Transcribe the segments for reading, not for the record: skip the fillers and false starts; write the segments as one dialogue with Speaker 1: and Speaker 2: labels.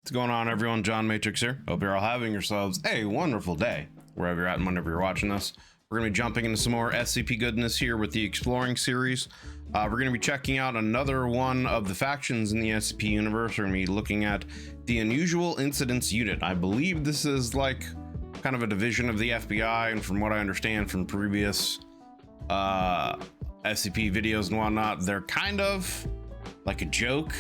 Speaker 1: What's going on, everyone? John Matrix here. Hope you're all having yourselves a wonderful day, wherever you're at and whenever you're watching this. We're going to be jumping into some more SCP goodness here with the Exploring series. We're going to be checking out another one of the factions in the SCP universe. We're going to be looking at the Unusual Incidents Unit. I believe this is like kind of a division of the FBI, and from what I understand from previous SCP videos and whatnot, they're kind of like a joke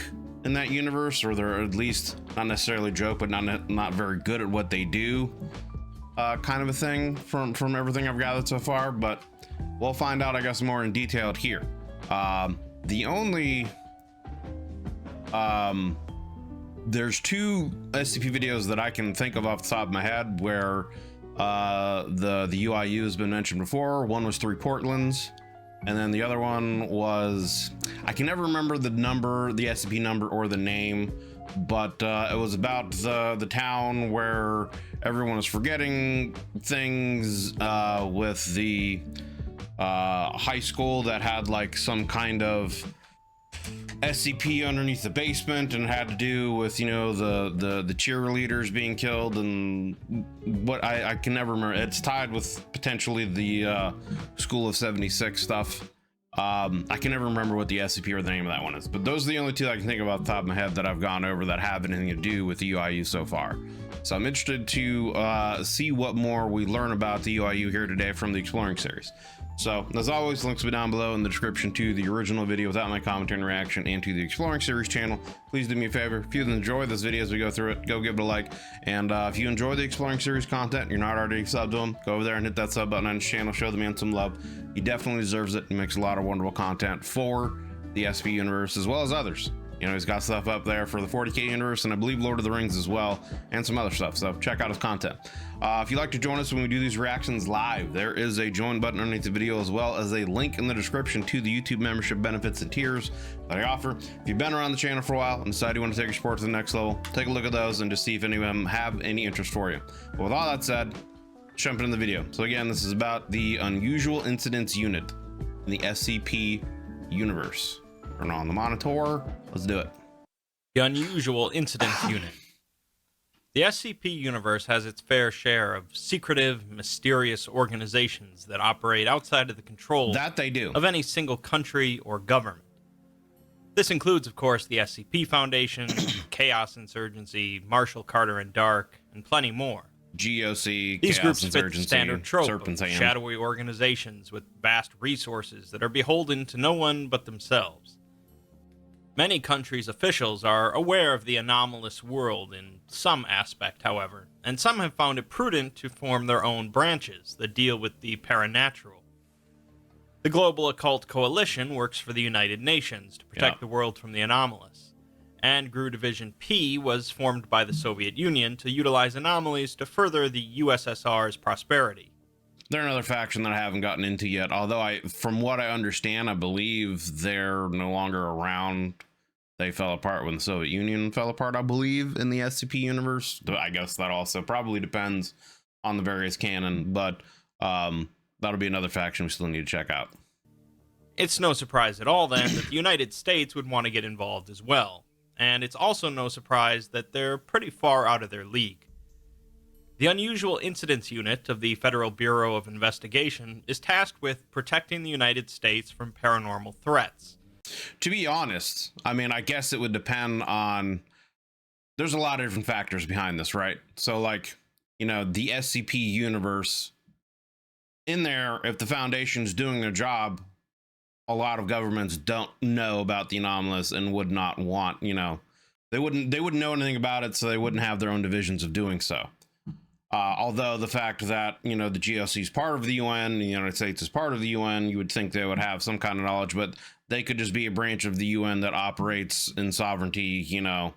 Speaker 1: in that universe, or they're at least not necessarily a joke, but not very good at what they do, kind of a thing from everything I've gathered so far. But we'll find out, I guess, more in detail here. There's two SCP videos that I can think of off the top of my head where the UIU has been mentioned before. One was 3 Portlands, and then the other one was, I can never remember the number, the SCP number or the name, but it was about the town where everyone is forgetting things, with the high school that had like some kind of SCP underneath the basement, and had to do with, you know, the cheerleaders being killed, and what I can never remember. It's tied with potentially the School of 76 stuff. I can never remember what the SCP or the name of that one is, but those are the only two that I can think of off the top of my head that I've gone over that have anything to do with the UIU so far. So I'm interested to see what more we learn about the UIU here today from the Exploring series. So, as always, links will be down below in the description to the original video without my commentary and reaction, and to the Exploring series channel. Please do me a favor, if you enjoy this video as we go through it, go give it a like. And if you enjoy the Exploring series content, you're not already subbed to them, go over there and hit that sub button on his channel, show the man some love. He definitely deserves it. He makes a lot of wonderful content for the SCP universe, as well as others. You know, he's got stuff up there for the 40k universe, and I believe Lord of the Rings as well, and some other stuff, so check out his content. If you'd like to join us when we do these reactions live, there is a join button underneath the video, as well as a link in the description to the YouTube membership benefits and tiers that I offer. If you've been around the channel for a while and decide you want to take your sport to the next level, take a look at those and just see if any of them have any interest for you. But with all that said, jump into the video. So again, this is about the Unusual Incidents Unit in the SCP universe. Turn on the monitor. Let's do it.
Speaker 2: The Unusual Incidents Unit. The SCP universe has its fair share of secretive, mysterious organizations that operate outside of the control of any single country or government. This includes, of course, the SCP Foundation, Chaos Insurgency, Marshall Carter and Dark, and plenty more.
Speaker 1: GOC,
Speaker 2: These
Speaker 1: Chaos
Speaker 2: groups fit the standard trope of
Speaker 1: Serpent
Speaker 2: shadowy organizations with vast resources that are beholden to no one but themselves. Many countries' officials are aware of the anomalous world in some aspect, however, and some have found it prudent to form their own branches that deal with the paranatural. The Global Occult Coalition works for the United Nations to protect the world from the anomalous, and GRU Division P was formed by the Soviet Union to utilize anomalies to further the USSR's prosperity.
Speaker 1: They're another faction that I haven't gotten into yet, although from what I understand, I believe they're no longer around. They fell apart when the Soviet Union fell apart, I believe, in the SCP universe. I guess that also probably depends on the various canon, but that'll be another faction we still need to check out.
Speaker 2: It's no surprise at all, then, that the United States would want to get involved as well, and it's also no surprise that they're pretty far out of their league. The Unusual Incidents Unit of the Federal Bureau of Investigation is tasked with protecting the United States from paranormal threats.
Speaker 1: To be honest, I mean, I guess it would depend on, there's a lot of different factors behind this, right? So like, you know, the SCP universe in there, if the Foundation's doing their job, a lot of governments don't know about the anomalous and would not want, you know, they wouldn't know anything about it, so they wouldn't have their own divisions of doing so. Although the fact that, you know, the GOC is part of the UN, the United States is part of the UN, you would think they would have some kind of knowledge, but they could just be a branch of the UN that operates in sovereignty, you know,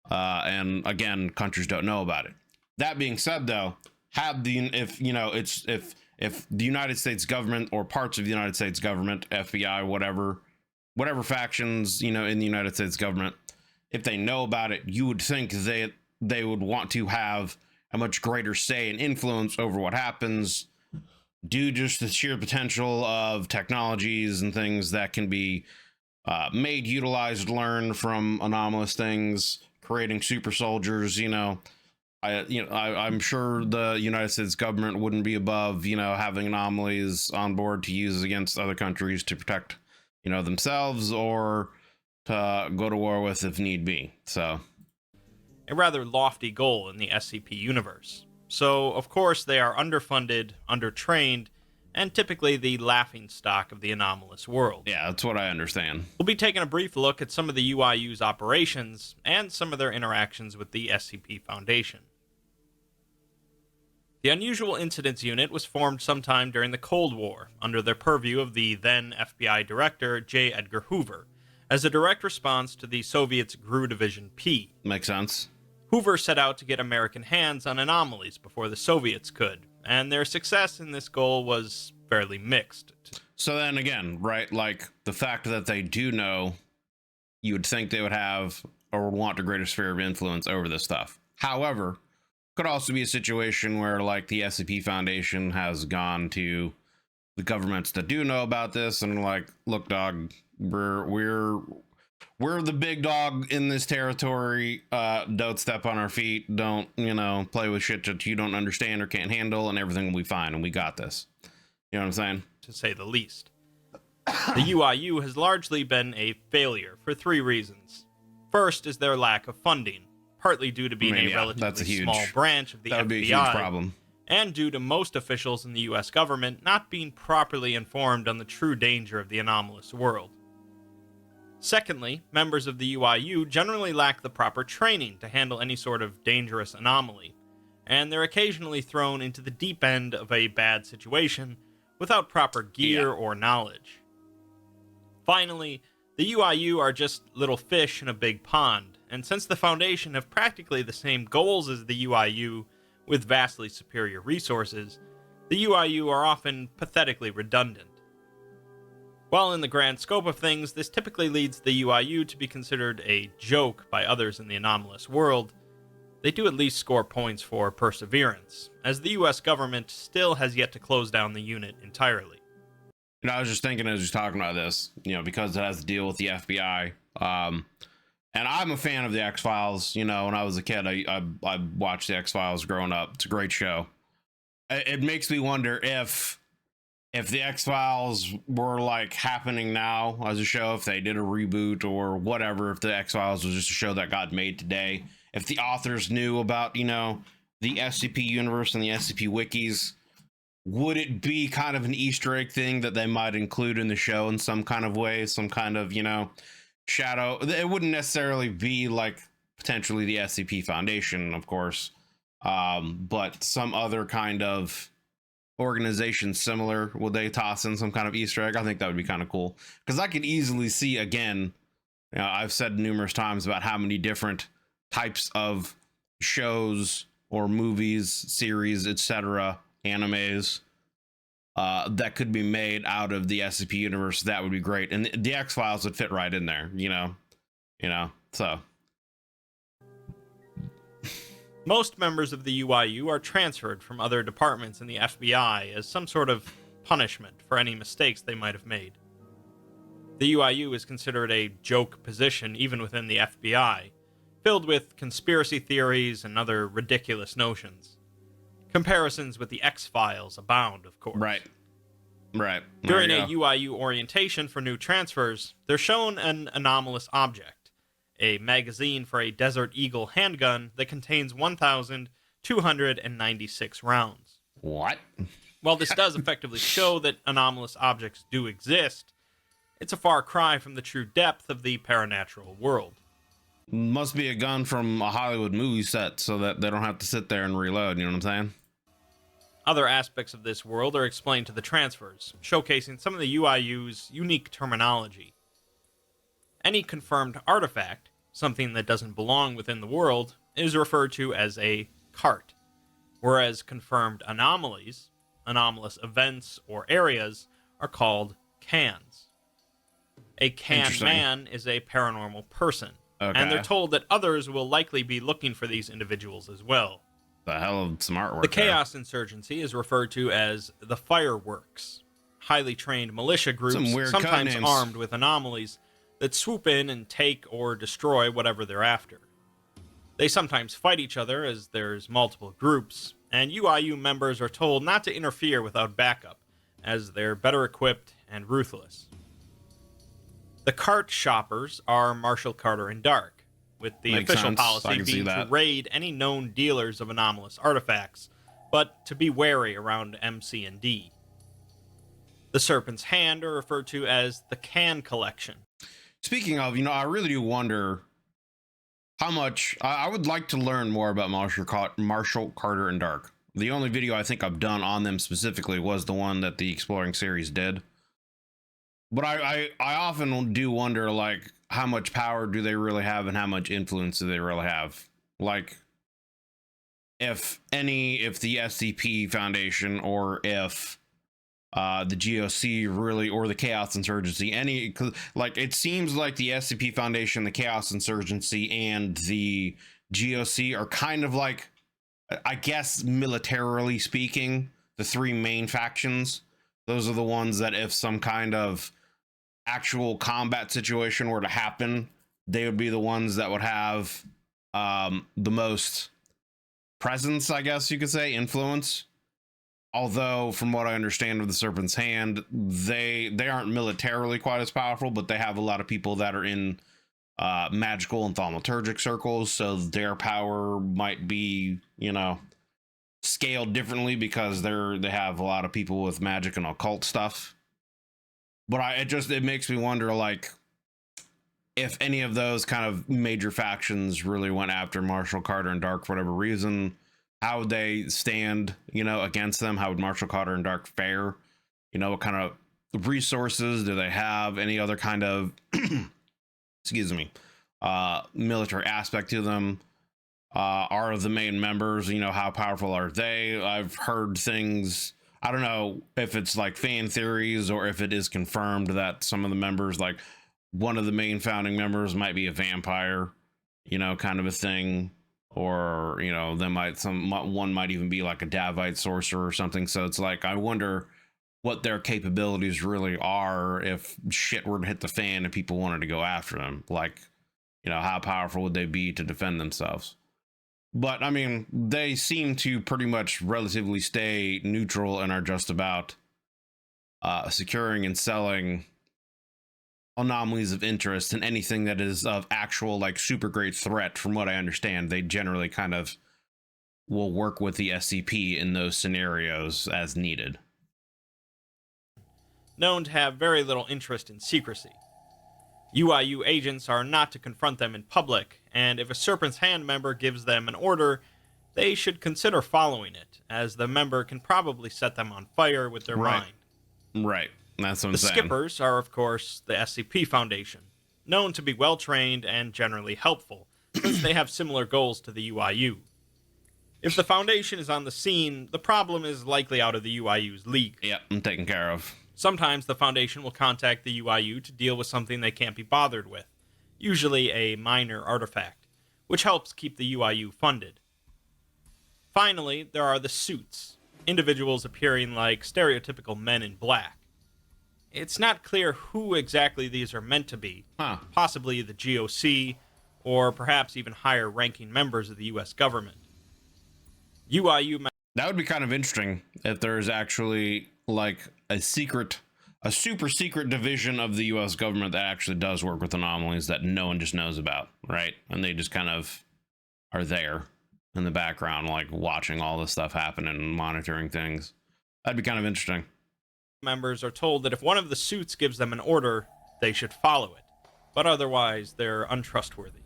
Speaker 1: and again, countries don't know about it. That being said, though, if the United States government or parts of the United States government, FBI, whatever factions, you know, in the United States government, if they know about it, you would think they would want to have a much greater say and influence over what happens, due just to the sheer potential of technologies and things that can be made, utilized, learned from anomalous things, creating super soldiers, I'm sure the United States government wouldn't be above, having anomalies on board to use against other countries to protect, themselves, or to go to war with if need be. So,
Speaker 2: a rather lofty goal in the SCP universe. So, of course, they are underfunded, undertrained, and typically the laughingstock of the anomalous world.
Speaker 1: yeah, that's what I understand.
Speaker 2: We'll be taking a brief look at some of the UIU's operations and some of their interactions with the SCP Foundation. The Unusual Incidents Unit was formed sometime during the Cold War under the purview of the then FBI Director J. Edgar Hoover as a direct response to the Soviets' GRU Division P.
Speaker 1: Makes sense.
Speaker 2: Hoover set out to get American hands on anomalies before the Soviets could, and their success in this goal was fairly mixed.
Speaker 1: So then again, right, like the fact that they do know, you would think they would have or want a greater sphere of influence over this stuff. However, could also be a situation where like the SCP Foundation has gone to the governments that do know about this and like, look, dog, we're the big dog in this territory. Don't step on our feet. Don't, play with shit that you don't understand or can't handle, and everything will be fine, and we got this. You know what I'm saying?
Speaker 2: To say the least. The UIU has largely been a failure for three reasons. First is their lack of funding, partly due to being a relatively small branch of the FBI,
Speaker 1: that would be a huge problem,
Speaker 2: and due to most officials in the US government not being properly informed on the true danger of the anomalous world. Secondly, members of the UIU generally lack the proper training to handle any sort of dangerous anomaly, and they're occasionally thrown into the deep end of a bad situation without proper gear or knowledge. Finally, the UIU are just little fish in a big pond, and since the Foundation have practically the same goals as the UIU with vastly superior resources, the UIU are often pathetically redundant. While in the grand scope of things, this typically leads the UIU to be considered a joke by others in the anomalous world, they do at least score points for perseverance, as the US government still has yet to close down the unit entirely.
Speaker 1: I was just thinking as you're talking about this, because it has to deal with the FBI. And I'm a fan of the X-Files. When I was a kid, I watched the X-Files growing up. It's a great show. It makes me wonder if the X-Files were like happening now as a show, if they did a reboot or whatever, if the X-Files was just a show that got made today, if the authors knew about, the SCP universe and the SCP wikis, would it be kind of an Easter egg thing that they might include in the show in some kind of way, some kind of, shadow? It wouldn't necessarily be like potentially the SCP Foundation, of course, but some other kind of organization similar. Would they toss in some kind of Easter egg? I think that would be kind of cool, because I could easily see, again, I've said numerous times about how many different types of shows or movies, series, etc., animes that could be made out of the SCP universe. That would be great, and the X-Files would fit right in there, so
Speaker 2: most members of the UIU are transferred from other departments in the FBI as some sort of punishment for any mistakes they might have made. The UIU is considered a joke position even within the FBI, filled with conspiracy theories and other ridiculous notions. Comparisons with the X-Files abound, of course.
Speaker 1: Right.
Speaker 2: During a UIU orientation for new transfers, they're shown an anomalous object, a magazine for a Desert Eagle handgun that contains 1,296 rounds.
Speaker 1: What?
Speaker 2: While this does effectively show that anomalous objects do exist, it's a far cry from the true depth of the paranatural world.
Speaker 1: Must be a gun from a Hollywood movie set so that they don't have to sit there and reload, you know what I'm saying?
Speaker 2: Other aspects of this world are explained to the transfers, showcasing some of the UIU's unique terminology. Any confirmed artifact, something that doesn't belong within the world, is referred to as a cart, whereas confirmed anomalies, anomalous events, or areas are called cans. A can man is a paranormal person, and they're told that others will likely be looking for these individuals as well.
Speaker 1: The hell of some artwork.
Speaker 2: The Chaos Insurgency is referred to as the Fireworks, highly trained militia groups, sometimes armed with anomalies, that swoop in and take or destroy whatever they're after. They sometimes fight each other as there's multiple groups, and UIU members are told not to interfere without backup, as they're better equipped and ruthless. The cart shoppers are Marshall, Carter, and Dark, with the
Speaker 1: Makes
Speaker 2: official
Speaker 1: sense. I
Speaker 2: policy
Speaker 1: can see
Speaker 2: being to
Speaker 1: that.
Speaker 2: raid any known dealers of anomalous artifacts, but to be wary around MC and D. The Serpent's Hand are referred to as the Can Collection.
Speaker 1: Speaking of, I really do wonder how much I would like to learn more about Marshall, Carter, and Dark. The only video I think I've done on them specifically was the one that the Exploring series did. But I often do wonder, like, how much power do they really have and how much influence do they really have? Like, if the SCP Foundation or if the GOC really, or the Chaos Insurgency, like, it seems like the SCP Foundation, the Chaos Insurgency, and the GOC are kind of like, I guess, militarily speaking, the three main factions. Those are the ones that if some kind of actual combat situation were to happen, they would be the ones that would have the most presence, I guess you could say, influence. Although, from what I understand of the Serpent's Hand, they aren't militarily quite as powerful, but they have a lot of people that are in magical and thaumaturgic circles, so their power might be, scaled differently because they have a lot of people with magic and occult stuff. But it makes me wonder, like, if any of those kind of major factions really went after Marshall, Carter, and Dark for whatever reason, how would they stand, against them? How would Marshall, Carter, and Dark fare? What kind of resources do they have? Any other kind of, excuse me, military aspect to them? Are the main members, how powerful are they? I've heard things, I don't know if it's like fan theories or if it is confirmed that some of the members, like one of the main founding members might be a vampire, kind of a thing. Or, one might even be like a Davite sorcerer or something. So it's like, I wonder what their capabilities really are if shit were to hit the fan and people wanted to go after them. Like, how powerful would they be to defend themselves? But I mean, they seem to pretty much relatively stay neutral and are just about securing and selling anomalies of interest, and anything that is of actual, like, super great threat. From what I understand, they generally kind of will work with the SCP in those scenarios as needed.
Speaker 2: Known to have very little interest in secrecy. UIU agents are not to confront them in public, and if a Serpent's Hand member gives them an order, they should consider following it, as the member can probably set them on fire with their mind.
Speaker 1: Right. That's what I'm saying.
Speaker 2: The skippers are, of course, the SCP Foundation, known to be well-trained and generally helpful, since they have similar goals to the UIU. If the Foundation is on the scene, the problem is likely out of the UIU's league.
Speaker 1: Yep, I'm taken care of.
Speaker 2: Sometimes the Foundation will contact the UIU to deal with something they can't be bothered with, usually a minor artifact, which helps keep the UIU funded. Finally, there are the suits, individuals appearing like stereotypical men in black. It's not clear who exactly these are meant to be, possibly the GOC, or perhaps even higher-ranking members of the U.S. government. UIU...
Speaker 1: That would be kind of interesting if there's actually, like, a super secret division of the U.S. government that actually does work with anomalies that no one just knows about, right? And they just kind of are there in the background, like, watching all this stuff happen and monitoring things. That'd be kind of interesting.
Speaker 2: Members are told that if one of the suits gives them an order, they should follow it, but otherwise they're untrustworthy.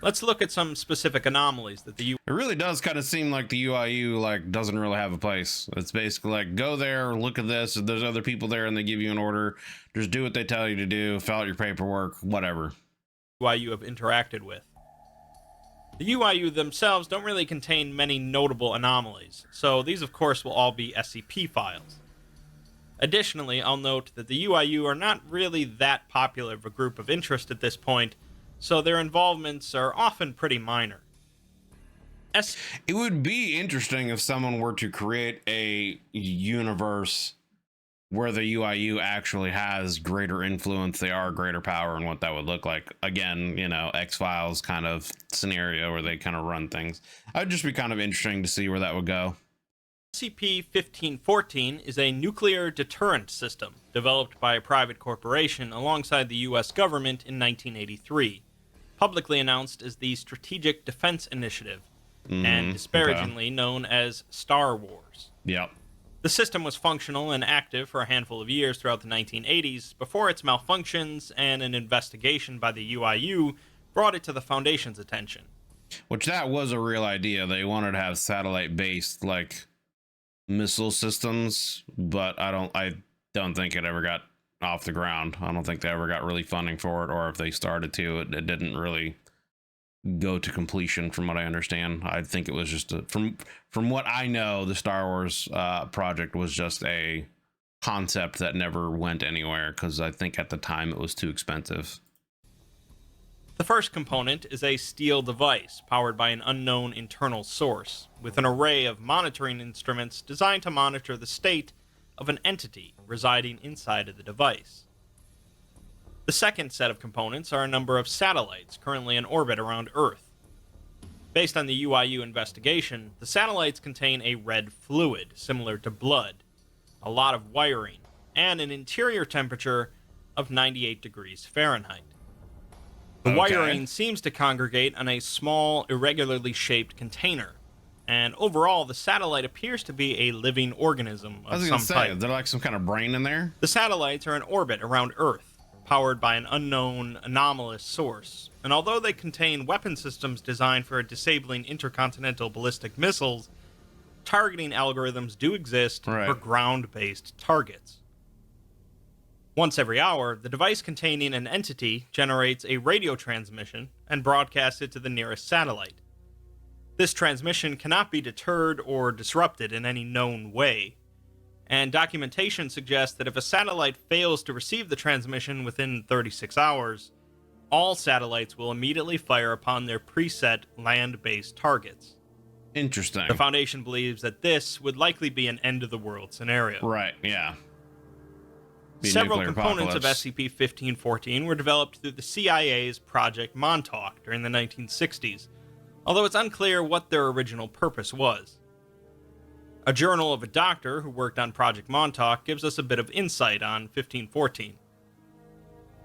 Speaker 2: Let's look at some specific anomalies that the
Speaker 1: It really does kind of seem like the UIU, like, doesn't really have a place. It's basically like, go there, look at this, if there's other people there and they give you an order, just do what they tell you to do, fill out your paperwork, whatever.
Speaker 2: UIU have interacted with. The UIU themselves don't really contain many notable anomalies, so these of course will all be SCP files. Additionally, I'll note that the UIU are not really that popular of a group of interest at this point, so their involvements are often pretty minor.
Speaker 1: It would be interesting if someone were to create a universe where the UIU actually has greater influence, they are greater power, and what that would look like. Again, you know, X-Files kind of scenario where they kind of run things. I'd just be kind of interesting to see where that would go.
Speaker 2: SCP-1514 is a nuclear deterrent system developed by a private corporation alongside the U.S. government in 1983, publicly announced as the Strategic Defense Initiative, and disparagingly known as Star Wars.
Speaker 1: Yep.
Speaker 2: The system was functional and active for a handful of years throughout the 1980s before its malfunctions and an investigation by the UIU brought it to the Foundation's attention.
Speaker 1: Which that was a real idea. They wanted to have satellite-based like missile systems, but I don't think it ever got off the ground. I don't think they ever got really funding for it, or if they started to, it didn't really go to completion from what I understand. I think it was just from what I know, the Star Wars project was just a concept that never went anywhere, because I think at the time it was too expensive.
Speaker 2: The first component is a steel device powered by an unknown internal source, with an array of monitoring instruments designed to monitor the state of an entity residing inside of the device. The second set of components are a number of satellites currently in orbit around Earth. Based on the UIU investigation, the satellites contain a red fluid similar to blood, a lot of wiring, and an interior temperature of 98 degrees Fahrenheit. The wiring seems to congregate on a small, irregularly shaped container, and overall, the satellite appears to be a living organism of some type.
Speaker 1: Is there like some kind of brain in there?
Speaker 2: The satellites are in orbit around Earth, powered by an unknown, anomalous source, and although they contain weapon systems designed for disabling intercontinental ballistic missiles, targeting algorithms do exist for ground-based targets. Once every hour, the device containing an entity generates a radio transmission and broadcasts it to the nearest satellite. This transmission cannot be deterred or disrupted in any known way, and documentation suggests that if a satellite fails to receive the transmission within 36 hours, all satellites will immediately fire upon their preset land-based targets.
Speaker 1: Interesting.
Speaker 2: The Foundation believes that this would likely be an end-of-the-world scenario.
Speaker 1: Right, yeah.
Speaker 2: Several components of SCP-1514 were developed through the CIA's Project Montauk during the 1960s, although it's unclear what their original purpose was. A journal of a doctor who worked on Project Montauk gives us a bit of insight on 1514.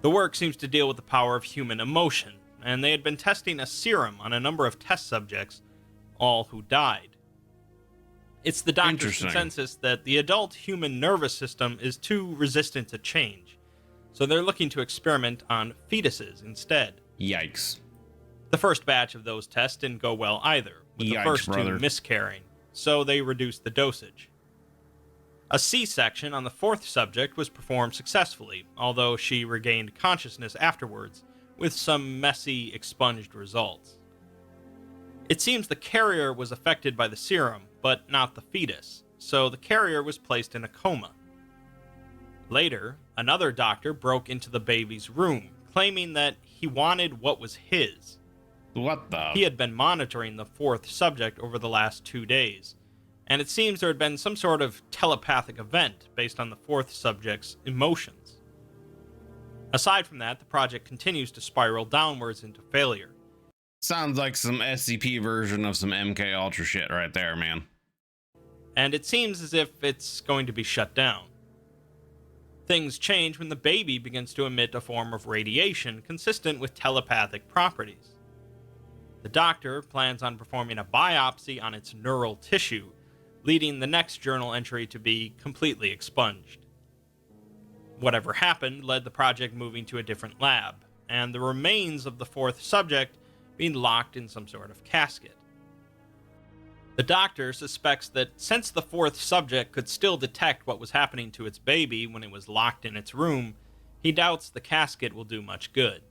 Speaker 2: The work seems to deal with the power of human emotion, and they had been testing a serum on a number of test subjects, all who died. It's the doctor's consensus that the adult human nervous system is too resistant to change, so they're looking to experiment on fetuses instead.
Speaker 1: Yikes.
Speaker 2: The first batch of those tests didn't go well either, with the first two miscarrying, so they reduced the dosage. A C-section on the fourth subject was performed successfully, although she regained consciousness afterwards, with some messy, expunged results. It seems the carrier was affected by the serum, but not the fetus, so the carrier was placed in a coma. Later, another doctor broke into the baby's room, claiming that he wanted what was his.
Speaker 1: What the?
Speaker 2: He had been monitoring the fourth subject over the last 2 days, and it seems there had been some sort of telepathic event based on the fourth subject's emotions. Aside from that, the project continues to spiral downwards into failure.
Speaker 1: Sounds like some SCP version of some MK Ultra shit right there, man.
Speaker 2: And it seems as if it's going to be shut down. Things change when the baby begins to emit a form of radiation consistent with telepathic properties. The doctor plans on performing a biopsy on its neural tissue, leading the next journal entry to be completely expunged. Whatever happened led the project moving to a different lab, and the remains of the fourth subject being locked in some sort of casket. The doctor suspects that since the fourth subject could still detect what was happening to its baby when it was locked in its room, he doubts the casket will do much good.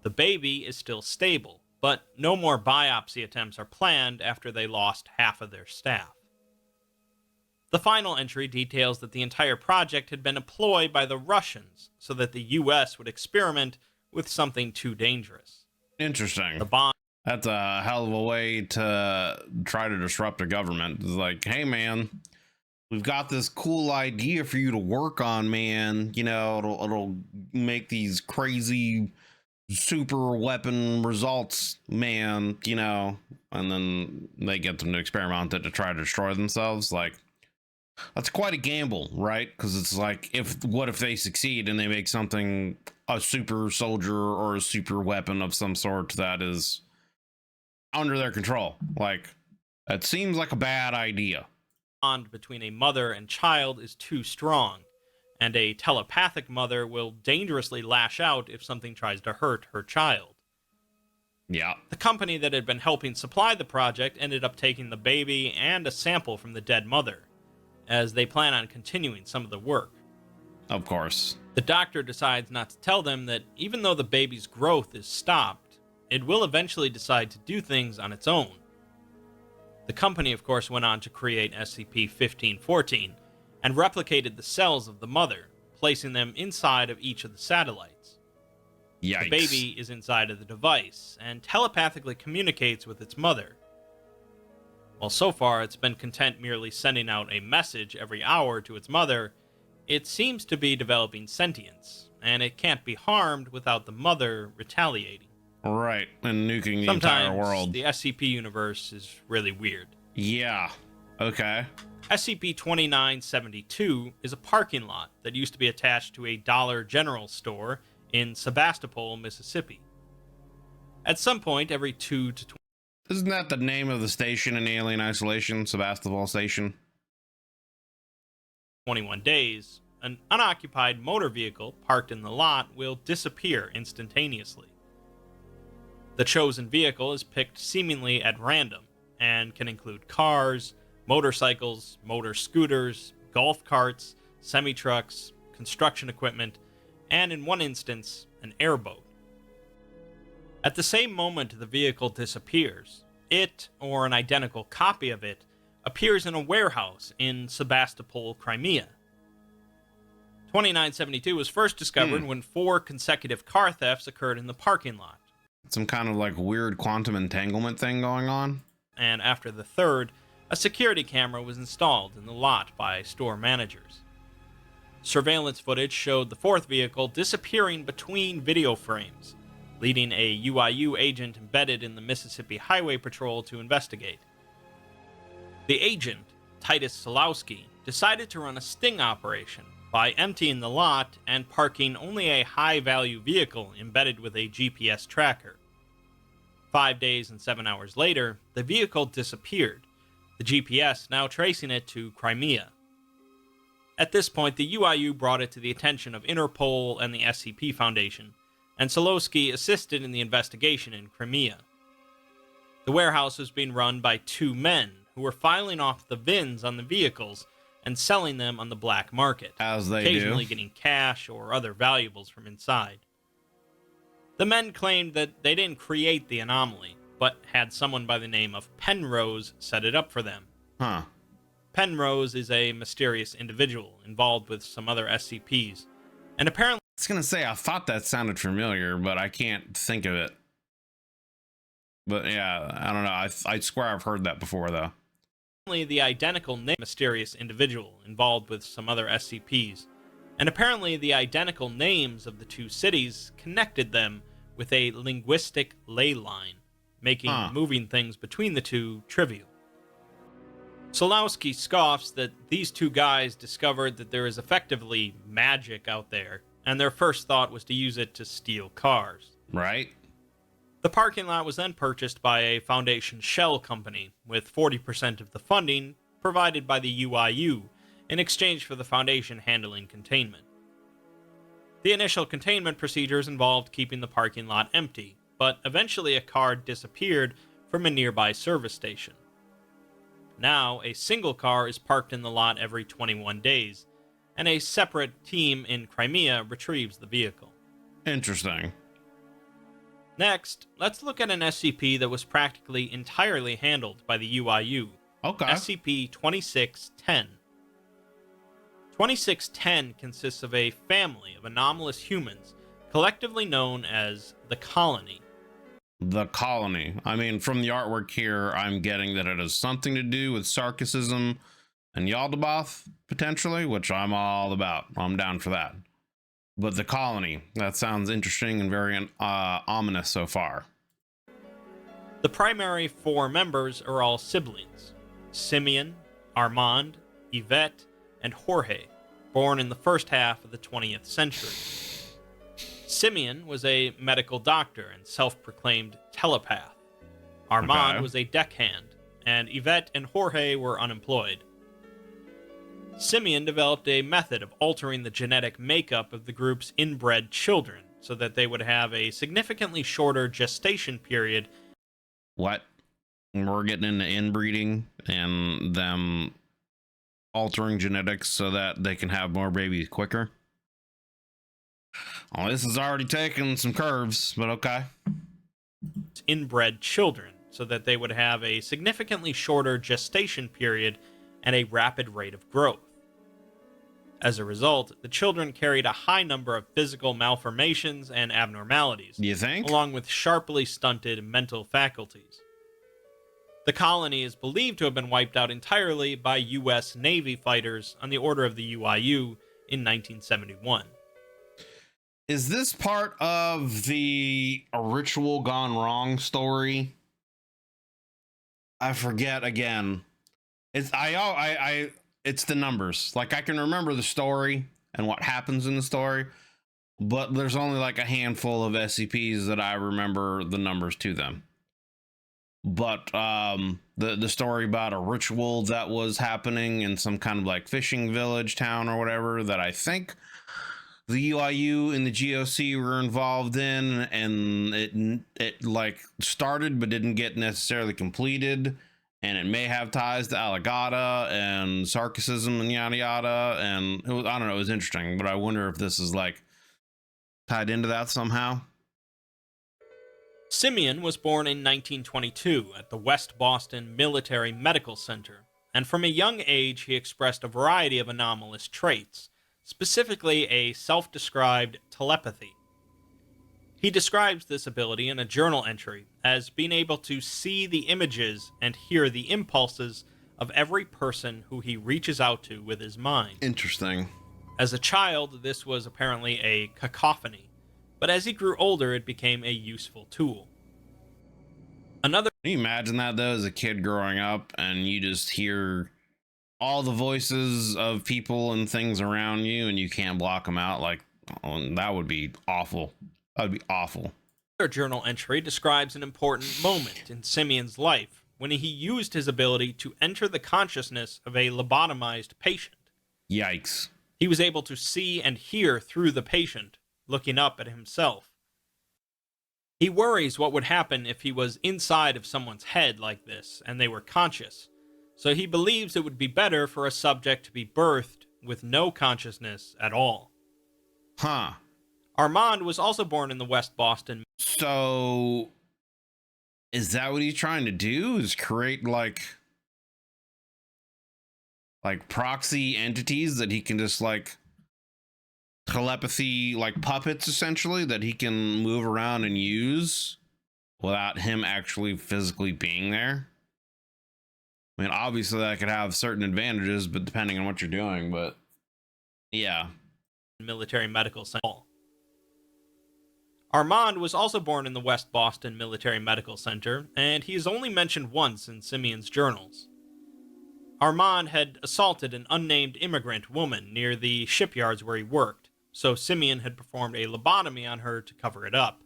Speaker 2: The baby is still stable, but no more biopsy attempts are planned after they lost half of their staff. The final entry details that the entire project had been a ploy by the Russians so that the US would experiment with something too dangerous.
Speaker 1: Interesting.
Speaker 2: The bomb.
Speaker 1: That's a hell of a way to try to disrupt a government. It's like, hey man, we've got this cool idea for you to work on, man. You know, it'll make these crazy super weapon results, man, you know, and then they get them to experiment it to try to destroy themselves. Like, that's quite a gamble, right? Because it's like, what if they succeed and they make something, a super soldier or a super weapon of some sort that is under their control? Like, that seems like a bad idea.
Speaker 2: Bond between a mother and child is too strong, and a telepathic mother will dangerously lash out if something tries to hurt her child.
Speaker 1: Yeah.
Speaker 2: The company that had been helping supply the project ended up taking the baby and a sample from the dead mother, as they plan on continuing some of the work.
Speaker 1: Of course.
Speaker 2: The doctor decides not to tell them that even though the baby's growth is stopped, it will eventually decide to do things on its own. The company, of course, went on to create SCP-1514 and replicated the cells of the mother, placing them inside of each of the satellites.
Speaker 1: Yikes.
Speaker 2: The baby is inside of the device and telepathically communicates with its mother. While so far it's been content merely sending out a message every hour to its mother, it seems to be developing sentience, and it can't be harmed without the mother retaliating.
Speaker 1: Right, and nuking the
Speaker 2: Sometimes
Speaker 1: entire world.
Speaker 2: the SCP universe is really weird.
Speaker 1: Yeah. Okay.
Speaker 2: SCP-2972 is a parking lot that used to be attached to a Dollar General store in Sebastopol, Mississippi. At some point every 2 to
Speaker 1: Isn't that the name of the station in Alien Isolation? Sebastopol Station?
Speaker 2: 21 days, an unoccupied motor vehicle parked in the lot will disappear instantaneously. The chosen vehicle is picked seemingly at random and can include cars, motorcycles, motor scooters, golf carts, semi-trucks, construction equipment, and in one instance, an airboat. At the same moment the vehicle disappears, it, or an identical copy of it, appears in a warehouse in Sebastopol, Crimea. 2972 was first discovered when 4 consecutive car thefts occurred in the parking lot.
Speaker 1: Some kind of like weird quantum entanglement thing going on?
Speaker 2: And after the third, a security camera was installed in the lot by store managers. Surveillance footage showed the 4th vehicle disappearing between video frames, leading a UIU agent embedded in the Mississippi Highway Patrol to investigate. The agent, Titus Solowski, decided to run a sting operation by emptying the lot and parking only a high-value vehicle embedded with a GPS tracker. 5 days and 7 hours later, the vehicle disappeared, the GPS now tracing it to Crimea. At this point, the UIU brought it to the attention of Interpol and the SCP Foundation, and Solowski assisted in the investigation in Crimea. The warehouse was being run by 2 men who were filing off the VINs on the vehicles and selling them on the black market,
Speaker 1: As they
Speaker 2: occasionally
Speaker 1: do.
Speaker 2: getting cash or other valuables from inside. The men claimed that they didn't create the anomaly, but had someone by the name of Penrose set it up for them.
Speaker 1: Huh.
Speaker 2: Penrose is a mysterious individual involved with some other SCPs, and apparently
Speaker 1: I was gonna say, I thought that sounded familiar, but I can't think of it. But yeah, I don't know. I swear I've heard that before, though.
Speaker 2: the identical mysterious individual involved with some other SCPs, and apparently the identical names of the 2 cities connected them with a linguistic ley line, making moving things between the 2 trivial. Solowski scoffs that these 2 guys discovered that there is effectively magic out there, and their first thought was to use it to steal cars.
Speaker 1: Right?
Speaker 2: The parking lot was then purchased by a Foundation shell company, with 40% of the funding provided by the UIU in exchange for the Foundation handling containment. The initial containment procedures involved keeping the parking lot empty, but eventually a car disappeared from a nearby service station. Now, a single car is parked in the lot every 21 days, and a separate team in Crimea retrieves the vehicle.
Speaker 1: Interesting.
Speaker 2: Next, let's look at an SCP that was practically entirely handled by the UIU.
Speaker 1: Okay.
Speaker 2: SCP-2610. 2610 consists of a family of anomalous humans, collectively known as the Colony.
Speaker 1: The Colony. I mean, from the artwork here, I'm getting that it has something to do with sarcasm and Yaldabaoth, potentially, which I'm all about. I'm down for that. But the colony, that sounds interesting and very ominous so far.
Speaker 2: The primary 4 members are all siblings: Simeon, Armand, Yvette, and Jorge, born in the first half of the 20th century. Simeon was a medical doctor and self-proclaimed telepath. Armand was a deckhand, and Yvette and Jorge were unemployed. Simeon developed a method of altering the genetic makeup of the group's inbred children so that they would have a significantly shorter gestation period.
Speaker 1: What? We're getting into inbreeding and them altering genetics so that they can have more babies quicker? Oh, this is already taking some curves, but okay.
Speaker 2: Inbred children so that they would have a significantly shorter gestation period and a rapid rate of growth. As a result, the children carried a high number of physical malformations and abnormalities,
Speaker 1: You think?
Speaker 2: along with sharply stunted mental faculties. The colony is believed to have been wiped out entirely by U.S. Navy fighters on the order of the UIU in 1971.
Speaker 1: Is this part of the A Ritual Gone Wrong story? I forget again. It's the numbers. Like, I can remember the story and what happens in the story, but there's only like a handful of SCPs that I remember the numbers to them. But the story about a ritual that was happening in some kind of like fishing village town or whatever that I think the UIU and the GOC were involved in, and it like started but didn't get necessarily completed, and it may have ties to Allegata and Sarcasm and yada yada, and it was, I don't know, it was interesting, but I wonder if this is like tied into that somehow.
Speaker 2: Simeon was born in 1922 at the West Boston Military Medical Center, and from a young age he expressed a variety of anomalous traits, specifically a self-described telepathy. He describes this ability in a journal entry as being able to see the images and hear the impulses of every person who he reaches out to with his mind.
Speaker 1: Interesting.
Speaker 2: As a child, this was apparently a cacophony, but as he grew older, it became a useful tool. Another...
Speaker 1: Can you imagine that, though, as a kid growing up, and you just hear all the voices of people and things around you, and you can't block them out? Like, oh, that would be awful. That would be awful.
Speaker 2: Another journal entry describes an important moment in Simeon's life when he used his ability to enter the consciousness of a lobotomized patient.
Speaker 1: Yikes.
Speaker 2: He was able to see and hear through the patient, looking up at himself. He worries what would happen if he was inside of someone's head like this and they were conscious, so he believes it would be better for a subject to be birthed with no consciousness at all.
Speaker 1: Huh.
Speaker 2: Armand was also born in the West Boston.
Speaker 1: So, is that what he's trying to do? Is create like proxy entities that he can just like telepathy, like puppets essentially, that he can move around and use without him actually physically being there? I mean, obviously that could have certain advantages, but depending on what you're doing, but yeah.
Speaker 2: Military Medical Center. Armand was also born in the West Boston Military Medical Center, and he is only mentioned once in Simeon's journals. Armand had assaulted an unnamed immigrant woman near the shipyards where he worked, so Simeon had performed a lobotomy on her to cover it up.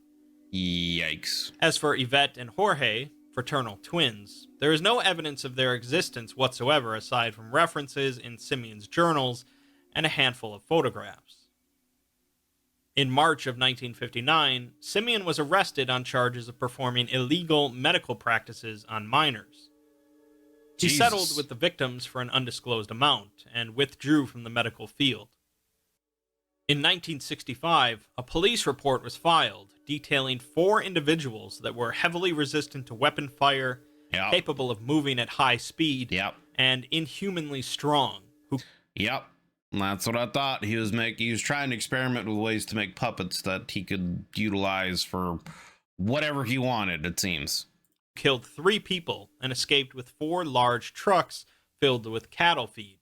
Speaker 1: Yikes.
Speaker 2: As for Yvette and Jorge, fraternal twins, there is no evidence of their existence whatsoever aside from references in Simeon's journals and a handful of photographs. In March of 1959, Simeon was arrested on charges of performing illegal medical practices on minors. He settled with the victims for an undisclosed amount and withdrew from the medical field. In 1965, a police report was filed detailing 4 individuals that were heavily resistant to weapon fire, capable of moving at high speed, and inhumanly strong.
Speaker 1: That's what I thought. He was trying to experiment with ways to make puppets that he could utilize for whatever he wanted, it seems.
Speaker 2: Killed 3 people and escaped with 4 large trucks filled with cattle feed.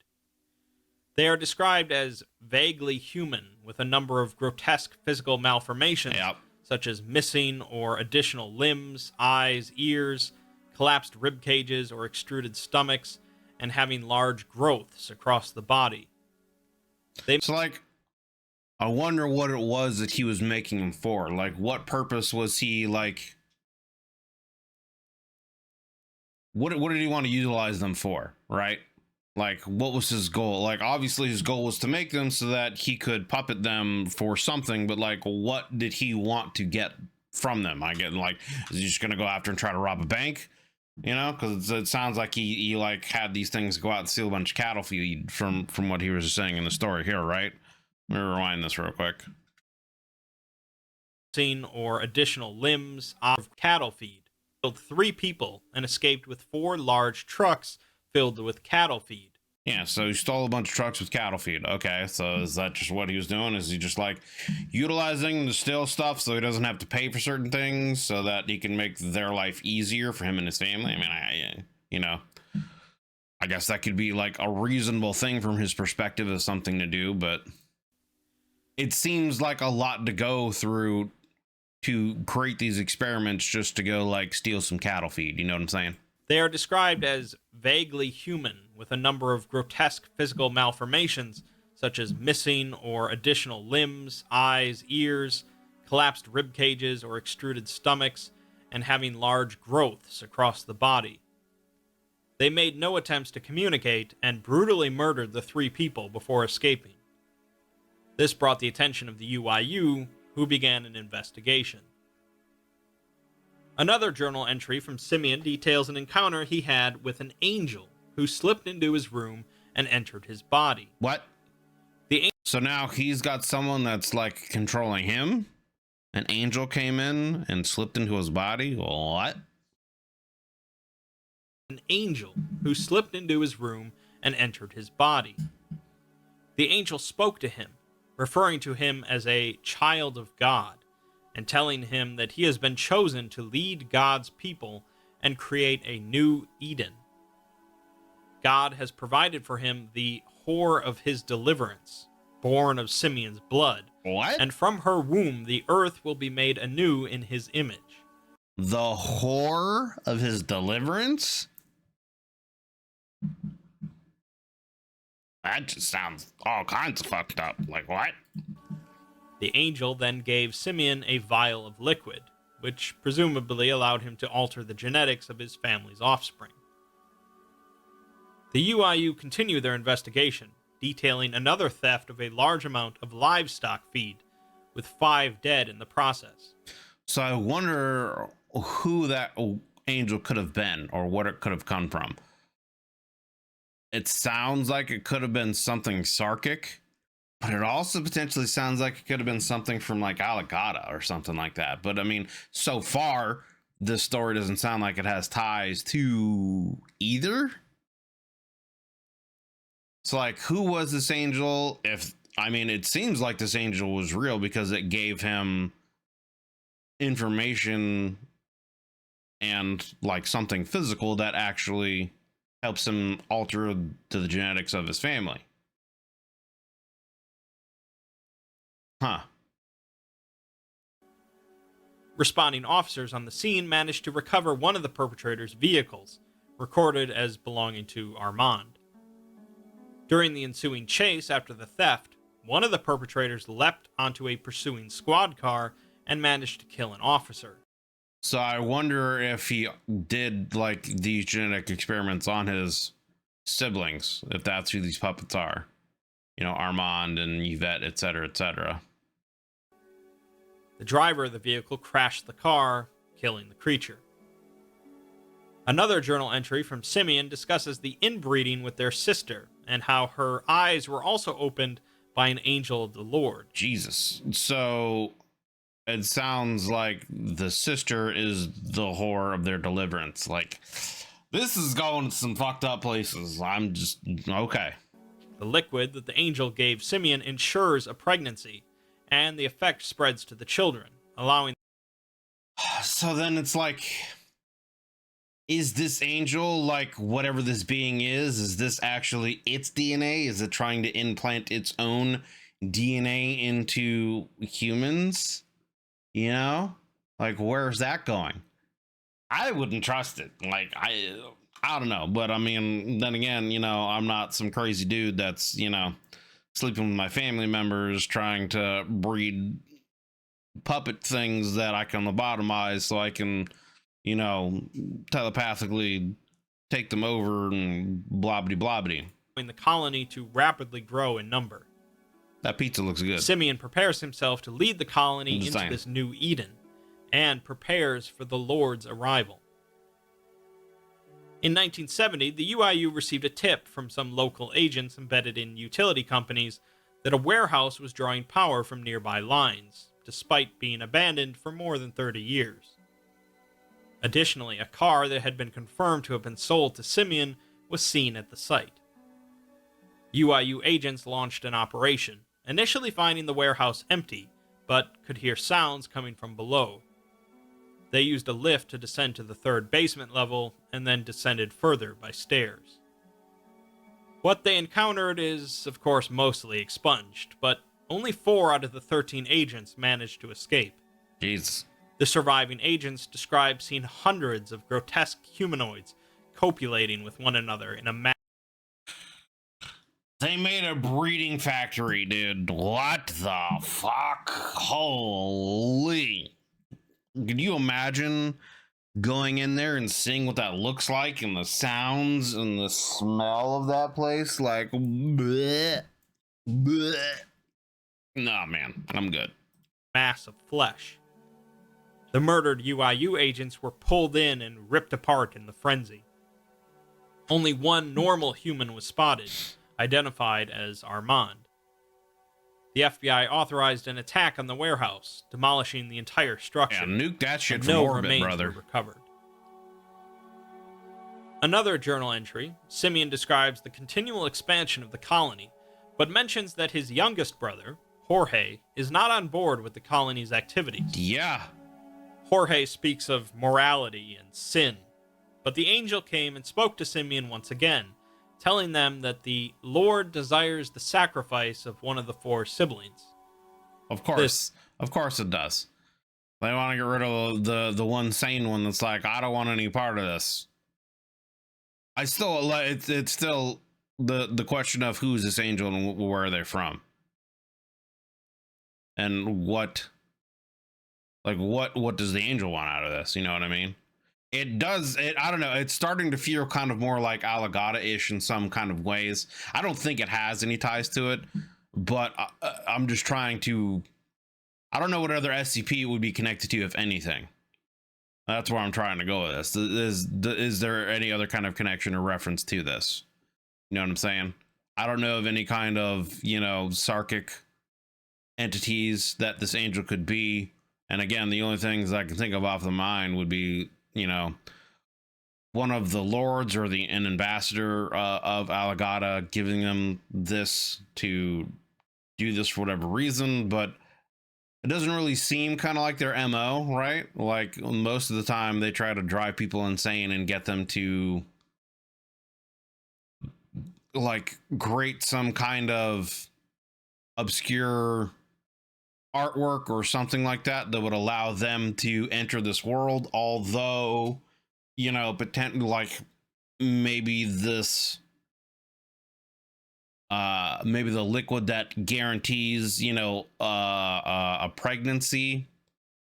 Speaker 2: They are described as vaguely human, with a number of grotesque physical malformations,
Speaker 1: Yep.
Speaker 2: such as missing or additional limbs, eyes, ears, collapsed rib cages or extruded stomachs, and having large growths across the body.
Speaker 1: So, like, I wonder what it was that he was making them for. Like, what purpose was he, like, what did he want to utilize them for, right? Like, what was his goal? Like, obviously his goal was to make them so that he could puppet them for something, but like, what did he want to get from them? I get, like, is he just gonna go after and try to rob a bank? You know, because it sounds like he like had these things go out and steal a bunch of cattle feed from what he was saying in the story here, right? Let me rewind this real quick.
Speaker 2: Or additional limbs of cattle feed. Killed 3 people and escaped with 4 large trucks filled with cattle feed.
Speaker 1: Yeah, so he stole a bunch of trucks with cattle feed. Okay, so is that just what he was doing? Is he just like utilizing the steal stuff so he doesn't have to pay for certain things so that he can make their life easier for him and his family? I mean, you know, I guess that could be like a reasonable thing from his perspective as something to do, but it seems like a lot to go through to create these experiments just to go like steal some cattle feed. You know what I'm saying?
Speaker 2: They are described as vaguely human, with a number of grotesque physical malformations, such as missing or additional limbs, eyes, ears, collapsed rib cages or extruded stomachs, and having large growths across the body. They made no attempts to communicate and brutally murdered the 3 people before escaping. This brought the attention of the UIU, who began an investigation. Another journal entry from Simeon details an encounter he had with an angel who slipped into his room and entered his body.
Speaker 1: What? So now he's got someone that's like controlling him? An angel came in and slipped into his body? What?
Speaker 2: An angel who slipped into his room and entered his body. The angel spoke to him, referring to him as a child of God, and telling him that he has been chosen to lead God's people and create a new Eden. God has provided for him the whore of his deliverance, born of Simeon's blood.
Speaker 1: What?
Speaker 2: And from her womb the earth will be made anew in his image.
Speaker 1: The whore of his deliverance? That just sounds all kinds of fucked up. Like, what?
Speaker 2: The angel then gave Simeon a vial of liquid, which presumably allowed him to alter the genetics of his family's offspring. The UIU continue their investigation, detailing another theft of a large amount of livestock feed, with 5 dead in the process.
Speaker 1: So I wonder who that angel could have been or what it could have come from. It sounds like it could have been something Sarkic, but it also potentially sounds like it could have been something from like Aligata or something like that. But I mean, so far, this story doesn't sound like it has ties to either. So like, who was this angel? It seems like this angel was real because it gave him information and like something physical that actually helps him alter to the genetics of his family. Huh.
Speaker 2: Responding officers on the scene managed to recover one of the perpetrator's vehicles, recorded as belonging to Armand. During the ensuing chase after the theft, one of the perpetrators leapt onto a pursuing squad car and managed to kill an officer.
Speaker 1: So I wonder if he did like these genetic experiments on his siblings, if that's who these puppets are. You know, Armand and Yvette, etc., etc.
Speaker 2: The driver of the vehicle crashed the car, killing the creature. Another journal entry from Simeon discusses the inbreeding with their sister and how her eyes were also opened by an angel of the Lord.
Speaker 1: Jesus. So it sounds like the sister is the whore of their deliverance. Like, this is going to some fucked up places. I'm just okay.
Speaker 2: The liquid that the angel gave Simeon ensures a pregnancy, and the effect spreads to the children, allowing...
Speaker 1: So then it's like, is this angel, like whatever this being is this actually its DNA? Is it trying to implant its own DNA into humans? You know, like where's that going? I wouldn't trust it. Like I don't know, but I mean, then again, you know, I'm not some crazy dude that's, you know, sleeping with my family members trying to breed puppet things that I can lobotomize so I can, you know, telepathically take them over and blobbity blobbity.
Speaker 2: The colony to rapidly grow in number.
Speaker 1: That pizza looks good.
Speaker 2: Simeon prepares himself to lead the colony into
Speaker 1: saying.
Speaker 2: this new Eden, and prepares for the Lord's arrival. In 1970, the UIU received a tip from some local agents embedded in utility companies that a warehouse was drawing power from nearby lines, despite being abandoned for more than 30 years. Additionally, a car that had been confirmed to have been sold to Simeon was seen at the site. UIU agents launched an operation, initially finding the warehouse empty, but could hear sounds coming from below. They used a lift to descend to the third basement level, and then descended further by stairs. What they encountered is, of course, mostly expunged, but only 4 out of the 13 agents managed to escape.
Speaker 1: Jeez.
Speaker 2: The surviving agents describe seeing hundreds of grotesque humanoids copulating with one another in a
Speaker 1: They made a breeding factory, dude. What the fuck? Holy. Could you imagine going in there and seeing what that looks like and the sounds and the smell of that place? Like, bleh, bleh. Nah, man, I'm good.
Speaker 2: mass of flesh. The murdered UIU agents were pulled in and ripped apart in the frenzy. Only one normal human was spotted, identified as Armand. The FBI authorized an attack on the warehouse, demolishing the entire structure.
Speaker 1: Yeah, nuke that shit
Speaker 2: and
Speaker 1: from
Speaker 2: no
Speaker 1: orbit,
Speaker 2: remains
Speaker 1: brother.
Speaker 2: were recovered. Another journal entry, Simeon describes the continual expansion of the colony, but mentions that his youngest brother, Jorge, is not on board with the colony's activities.
Speaker 1: Yeah.
Speaker 2: Jorge speaks of morality and sin, but the angel came and spoke to Simeon once again, telling them that the Lord desires the sacrifice of one of the 4 siblings.
Speaker 1: Of course. Of course it does. They want to get rid of the one sane one that's like, I don't want any part of this. I still, it's still the question of who's this angel and where are they from? And what does the angel want out of this? You know what I mean? It does it. I don't know. It's starting to feel kind of more like Aligata-ish in some kind of ways. I don't think it has any ties to it, but I'm just trying to. I don't know what other SCP it would be connected to, if anything. That's where I'm trying to go with this. Is there any other kind of connection or reference to this? You know what I'm saying? I don't know of any kind of, you know, Sarkic entities that this angel could be. And again, the only things I can think of off the mind would be, you know, one of the lords or an ambassador of Aligata giving them this to do this for whatever reason, but it doesn't really seem kind of like their MO, right? Like most of the time they try to drive people insane and get them to like create some kind of obscure artwork or something like that that would allow them to enter this world, although, you know, potentially like maybe this maybe the liquid that guarantees, you know, a pregnancy,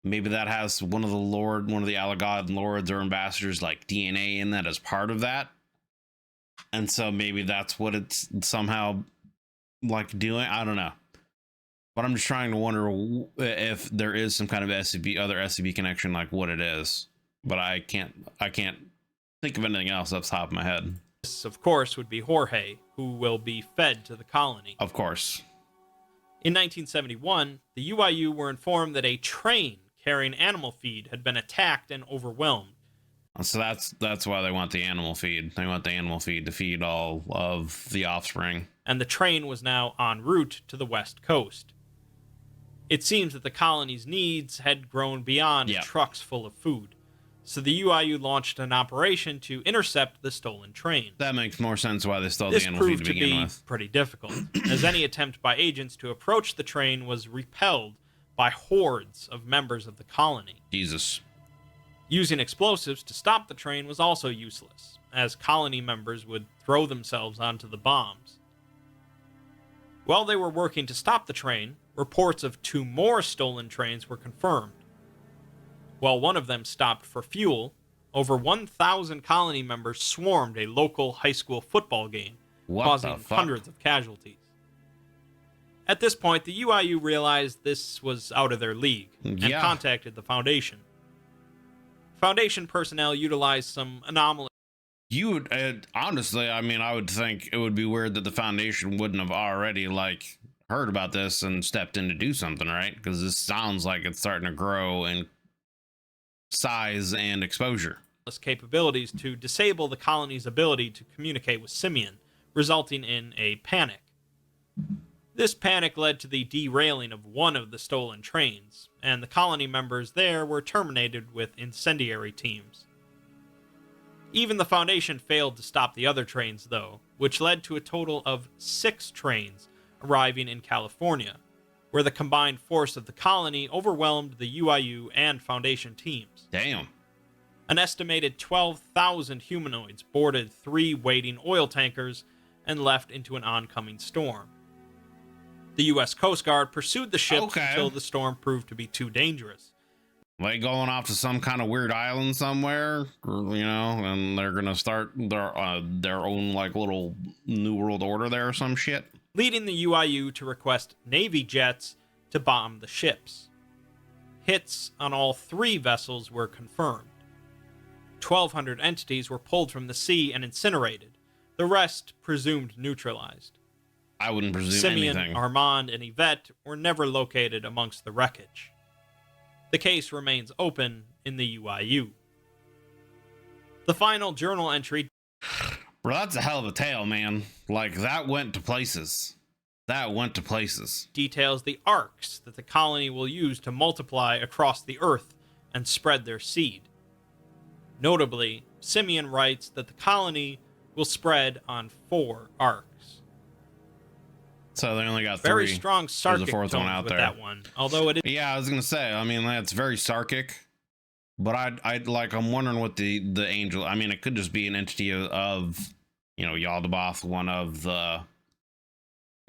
Speaker 1: maybe that has one of the Aligata lords or ambassadors like DNA in that as part of that, and so maybe that's what it's somehow like doing. I don't know. But I'm just trying to wonder if there is some kind of other SCP connection, like what it is. But I can't think of anything else off the top of my head.
Speaker 2: This, of course, would be Jorge, who will be fed to the colony.
Speaker 1: Of course.
Speaker 2: In 1971, the UIU were informed that a train carrying animal feed had been attacked and overwhelmed.
Speaker 1: So that's why they want the animal feed. They want the animal feed to feed all of the offspring.
Speaker 2: And the train was now en route to the west coast. It seems that the colony's needs had grown beyond trucks full of food, so the UIU launched an operation to intercept the stolen train.
Speaker 1: That makes more sense why they stole
Speaker 2: This
Speaker 1: the animal feed
Speaker 2: proved
Speaker 1: to
Speaker 2: to
Speaker 1: begin
Speaker 2: be
Speaker 1: with.
Speaker 2: pretty difficult, as any attempt by agents to approach the train was repelled by hordes of members of the colony.
Speaker 1: Jesus.
Speaker 2: Using explosives to stop the train was also useless, as colony members would throw themselves onto the bombs. While they were working to stop the train, reports of 2 more stolen trains were confirmed. While one of them stopped for fuel, over 1,000 colony members swarmed a local high school football game, causing hundreds of casualties. At this point, the UIU realized this was out of their league and contacted the Foundation. Foundation personnel utilized some anomalous.
Speaker 1: You would, honestly, I mean, I would think it would be weird that the Foundation wouldn't have already, like, heard about this and stepped in to do something, right? Because this sounds like it's starting to grow in size and exposure.
Speaker 2: Capabilities to disable the colony's ability to communicate with Simeon, resulting in a panic. This panic led to the derailing of one of the stolen trains, and the colony members there were terminated with incendiary teams. Even the Foundation failed to stop the other trains, though, which led to a total of 6 trains arriving in California, where the combined force of the colony overwhelmed the UIU and Foundation teams.
Speaker 1: Damn.
Speaker 2: An estimated 12,000 humanoids boarded 3 waiting oil tankers and left into an oncoming storm. The U.S. Coast Guard pursued the ships until the storm proved to be too dangerous.
Speaker 1: Like going off to some kind of weird island somewhere, you know, and they're gonna start their own like little New World Order there or some shit.
Speaker 2: Leading the UIU to request Navy jets to bomb the ships. Hits on all 3 vessels were confirmed. 1,200 entities were pulled from the sea and incinerated, the rest presumed neutralized.
Speaker 1: I wouldn't presume
Speaker 2: Simeon,
Speaker 1: anything.
Speaker 2: Armand, and Yvette were never located amongst the wreckage. The case remains open in the UIU. The final journal entry.
Speaker 1: Bro, that's a hell of a tale, man. Like, that went to places. That went to places.
Speaker 2: Details the arcs that the colony will use to multiply across the earth and spread their seed. Notably, Simeon writes that the colony will spread on 4 arcs.
Speaker 1: So they only got 3.
Speaker 2: Very strong Sarkic
Speaker 1: tones
Speaker 2: with that one, although it is.
Speaker 1: Yeah, I was gonna say. I mean, that's very Sarkic, but I'd like. I'm wondering what the angel. I mean, it could just be an entity of you know, Yaldabaoth, one of the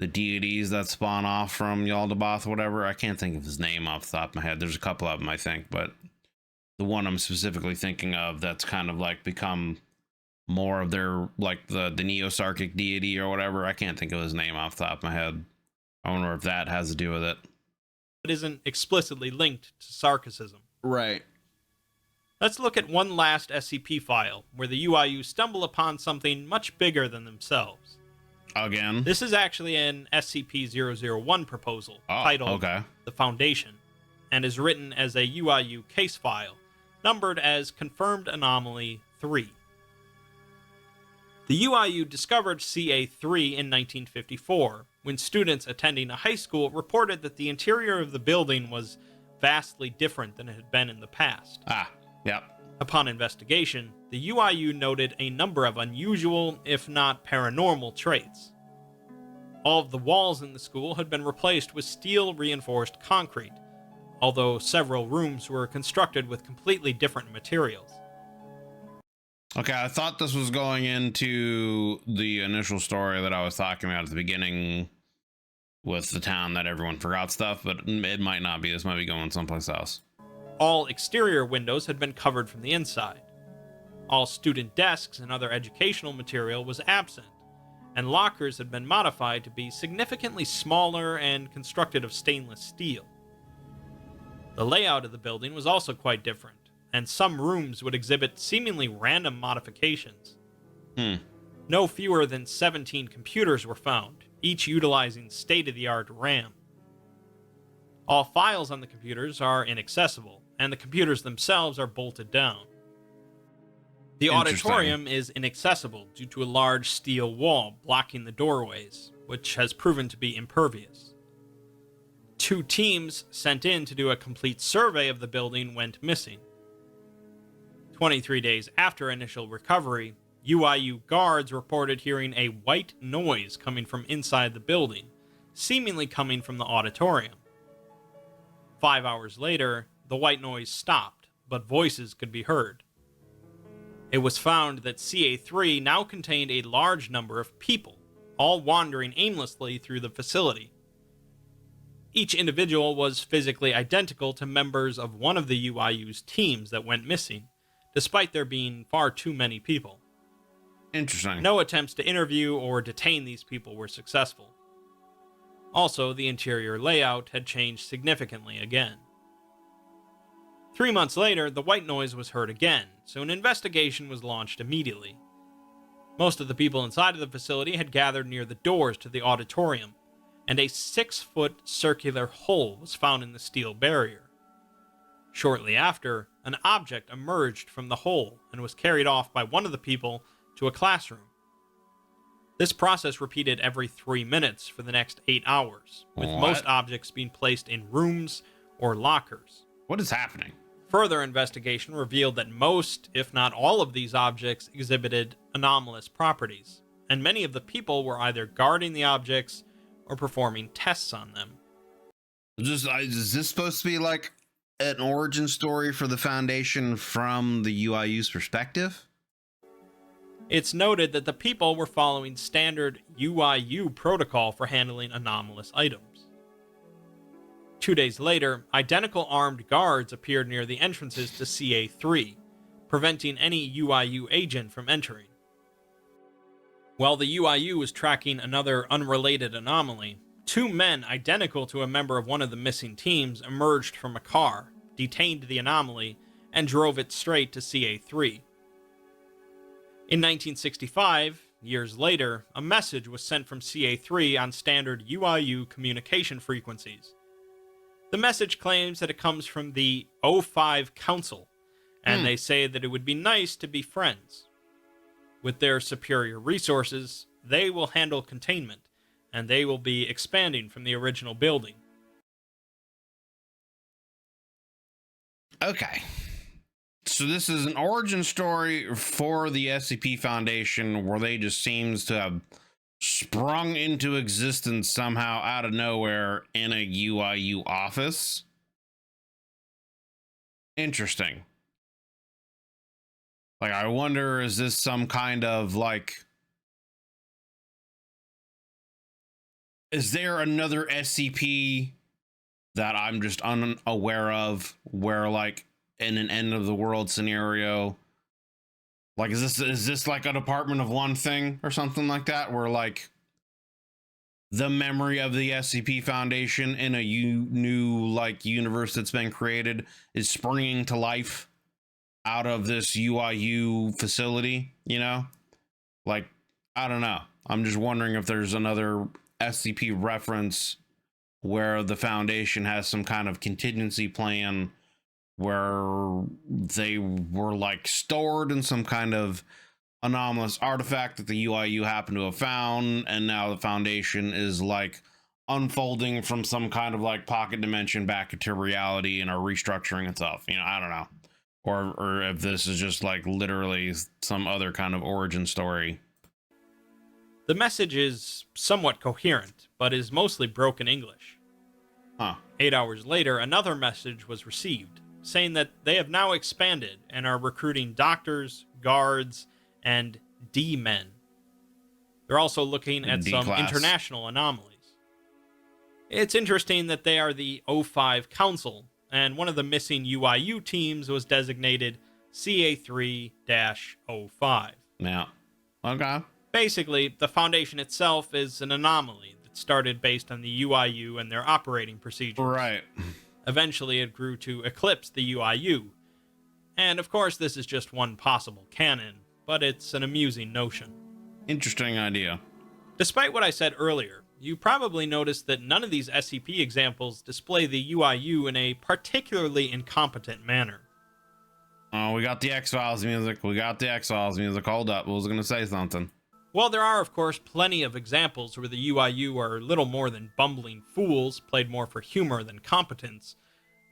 Speaker 1: deities that spawn off from Yaldabaoth, whatever. I can't think of his name off the top of my head. There's a couple of them, I think, but the one I'm specifically thinking of that's kind of like become more of their, like the neo-Sarkic deity or whatever. I can't think of his name off the top of my head. I wonder if that has to do with it.
Speaker 2: It isn't explicitly linked to Sarkicism.
Speaker 1: Right.
Speaker 2: Let's look at one last SCP file, where the UIU stumble upon something much bigger than themselves.
Speaker 1: Again?
Speaker 2: This is actually an SCP-001 proposal, titled The Foundation, and is written as a UIU case file, numbered as Confirmed Anomaly 3. The UIU discovered CA3 in 1954, when students attending a high school reported that the interior of the building was vastly different than it had been in the past.
Speaker 1: Yep.
Speaker 2: Upon investigation, the UIU noted a number of unusual, if not paranormal, traits. All of the walls in the school had been replaced with steel-reinforced concrete, although several rooms were constructed with completely different materials.
Speaker 1: Okay, I thought this was going into the initial story that I was talking about at the beginning with the town that everyone forgot stuff, but it might not be. This might be going someplace else.
Speaker 2: All exterior windows had been covered from the inside. All student desks and other educational material was absent, and lockers had been modified to be significantly smaller and constructed of stainless steel. The layout of the building was also quite different, and some rooms would exhibit seemingly random modifications. No fewer than 17 computers were found, each utilizing state-of-the-art RAM. All files on the computers are inaccessible, and the computers themselves are bolted down. The auditorium is inaccessible due to a large steel wall blocking the doorways, which has proven to be impervious. 2 teams sent in to do a complete survey of the building went missing. 23 days after initial recovery, UIU guards reported hearing a white noise coming from inside the building, seemingly coming from the auditorium. 5 hours later, the white noise stopped, but voices could be heard. It was found that CA3 now contained a large number of people, all wandering aimlessly through the facility. Each individual was physically identical to members of one of the UIU's teams that went missing, despite there being far too many people.
Speaker 1: Interesting.
Speaker 2: No attempts to interview or detain these people were successful. Also, the interior layout had changed significantly again. 3 months later, the white noise was heard again, so an investigation was launched immediately. Most of the people inside of the facility had gathered near the doors to the auditorium, and a 6-foot circular hole was found in the steel barrier. Shortly after, an object emerged from the hole and was carried off by one of the people to a classroom. This process repeated every 3 minutes for the next 8 hours, with most objects being placed in rooms or lockers.
Speaker 1: What is happening?
Speaker 2: Further investigation revealed that most, if not all of these objects exhibited anomalous properties, and many of the people were either guarding the objects or performing tests on them.
Speaker 1: Is this supposed to be like an origin story for the Foundation from the UIU's perspective?
Speaker 2: It's noted that the people were following standard UIU protocol for handling anomalous items. 2 days later, identical armed guards appeared near the entrances to CA3, preventing any UIU agent from entering. While the UIU was tracking another unrelated anomaly, 2 men identical to a member of one of the missing teams emerged from a car, detained the anomaly, and drove it straight to CA3. In 1965, years later, a message was sent from CA3 on standard UIU communication frequencies. The message claims that it comes from the O5 Council, and they say that it would be nice to be friends. With their superior resources, they will handle containment, and they will be expanding from the original building.
Speaker 1: Okay. So this is an origin story for the SCP Foundation where they just seems to have sprung into existence somehow out of nowhere in a UIU office. Interesting. Like, I wonder, is this some kind of like, is there another SCP that I'm just unaware of where, like, in an end of the world scenario, like, is this like a Department of One thing or something like that, where like the memory of the SCP Foundation in a new like universe that's been created is springing to life out of this UIU facility, you know? Like, I don't know. I'm just wondering if there's another SCP reference where the Foundation has some kind of contingency plan where they were like stored in some kind of anomalous artifact that the UIU happened to have found, and now the Foundation is like unfolding from some kind of like pocket dimension back into reality and are restructuring itself. You know, I don't know. Or if this is just like literally some other kind of origin story.
Speaker 2: The message is somewhat coherent, but is mostly broken English. 8 hours later, another message was received, saying that they have now expanded and are recruiting doctors, guards, and D-men. They're also looking at some international anomalies. It's interesting that they are the O5 Council, and one of the missing UIU teams was designated CA3-05.
Speaker 1: Yeah. Okay.
Speaker 2: Basically, the Foundation itself is an anomaly that started based on the UIU and their operating procedures.
Speaker 1: Right.
Speaker 2: Eventually, it grew to eclipse the UIU. And of course, this is just one possible canon, but it's an amusing notion.
Speaker 1: Interesting idea.
Speaker 2: Despite what I said earlier, you probably noticed that none of these SCP examples display the UIU in a particularly incompetent manner.
Speaker 1: Oh, we got the X-Files music. Hold up. I was going to say something.
Speaker 2: While there are, of course, plenty of examples where the UIU are little more than bumbling fools, played more for humor than competence,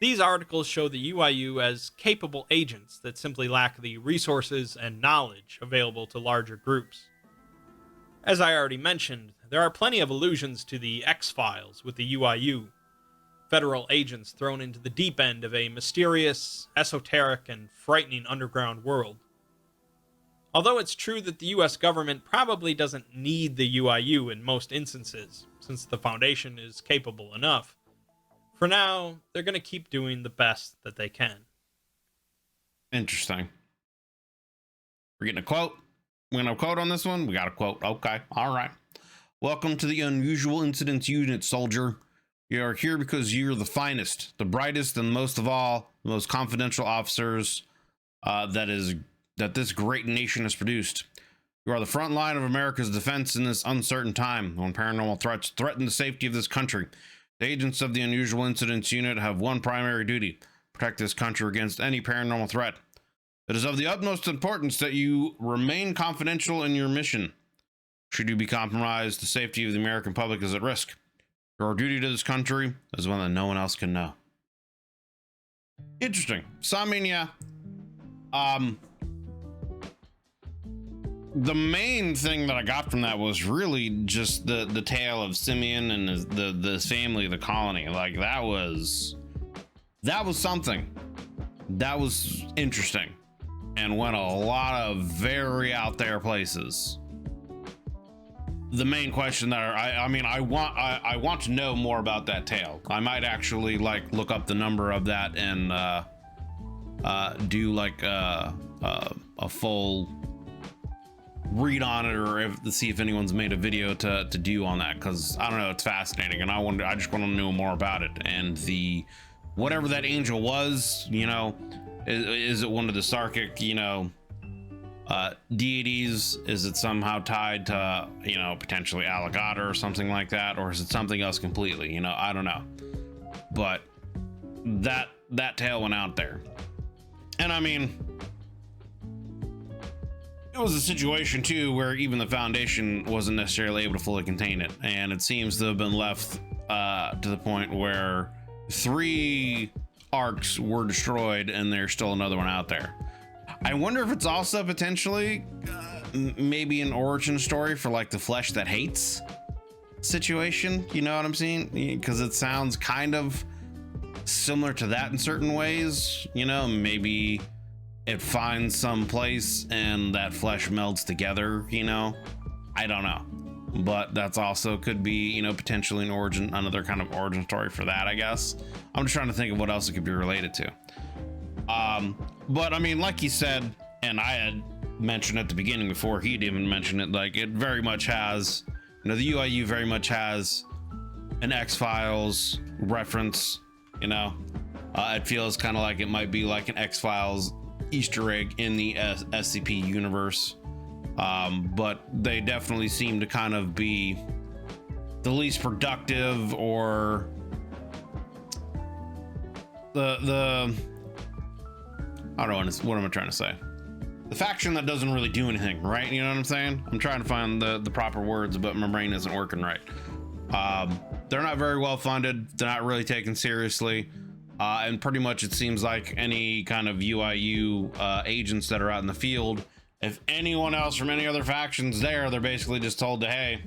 Speaker 2: These articles show the UIU as capable agents that simply lack the resources and knowledge available to larger groups. As I already mentioned, there are plenty of allusions to the X-Files with the UIU, federal agents thrown into the deep end of a mysterious, esoteric, and frightening underground world. Although it's true that the US government probably doesn't need the UIU in most instances, since the Foundation is capable enough, for now, they're going to keep doing the best that they can.
Speaker 1: Interesting. We're getting a quote. We're going to quote on this one. We got a quote. Okay. All right. Welcome to the Unusual Incidents Unit, soldier. You are here because you're the finest, the brightest, and most of all, the most confidential officers that this great nation has produced. You are the front line of America's defense in this uncertain time when paranormal threats threaten the safety of this country. The agents of the Unusual Incidents Unit have one primary duty: protect this country against any paranormal threat. It is of the utmost importance that you remain confidential in your mission. Should you be compromised, the safety of the American public is at risk. Your duty to this country is one that no one else can know. Interesting. So, I mean, yeah. The main thing that I got from that was really just the tale of Simeon and the family, the colony. Like, that was something. That was interesting and went a lot of very out there places. The main question that I want to know more about that tale. I might actually like look up the number of that and do like a full read on it, or to see if anyone's made a video to do on that, because I don't know, it's fascinating, and I just want to know more about it. And the whatever that angel was, you know, is it one of the Sarkic, you know, deities? Is it somehow tied to, you know, potentially Alligator or something like that, or is it something else completely? You know, I don't know, but that tale went out there. And I mean, it was a situation too where even the Foundation wasn't necessarily able to fully contain it, and it seems to have been left to the point where 3 arcs were destroyed and there's still another one out there. I wonder if it's also potentially maybe an origin story for like the Flesh That Hates situation, you know what I'm saying? Because it sounds kind of similar to that in certain ways, you know. Maybe it finds some place and that flesh melds together, you know. I don't know, but that's also could be, you know, potentially another kind of origin story for that, I guess. I'm just trying to think of what else it could be related to. But I mean, like he said, and I had mentioned at the beginning before he'd even mentioned it, like, it very much has, you know, the UIU very much has an X-Files reference, you know. It feels kind of like it might be like an X-Files Easter egg in the SCP universe, but they definitely seem to kind of be the least productive, or the I don't know what am I trying to say, the faction that doesn't really do anything, right? You know what I'm saying? I'm trying to find the proper words, but my brain isn't working right. They're not very well funded, they're not really taken seriously. And pretty much it seems like any kind of UIU agents that are out in the field, if anyone else from any other factions there, they're basically just told to, hey,